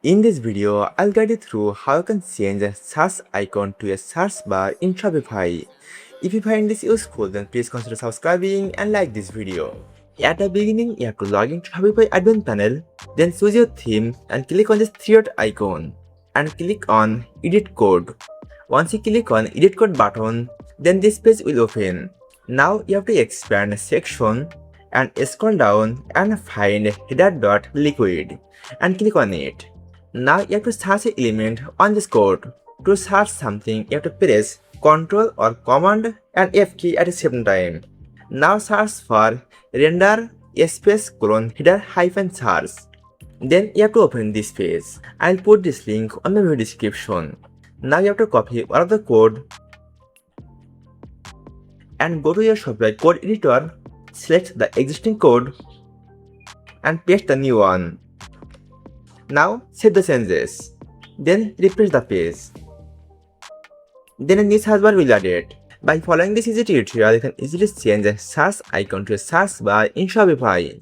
In this video, I'll guide you through how you can change a search icon to a search bar in Shopify. If you find this useful, then please consider subscribing and like this video. At the beginning, you have to log into Shopify admin panel, then choose your theme and click on this three-dot icon and click on Edit Code. Once you click on Edit Code button, then this page will open. Now you have to expand a section and scroll down and find header.liquid and click on it. Now you have to search an element on this code. To search something, you have to press Ctrl or Command and F key at the same time. Now search for render space colon header hyphen search. Then you have to open this page. I'll put this link on the video description. Now you have to copy one of the code and go to your Shopify code editor, select the existing code and paste the new one. Now save the changes. Then refresh the page. Then a new search bar will added. By following this easy tutorial, you can easily change a search icon to a search bar in Shopify.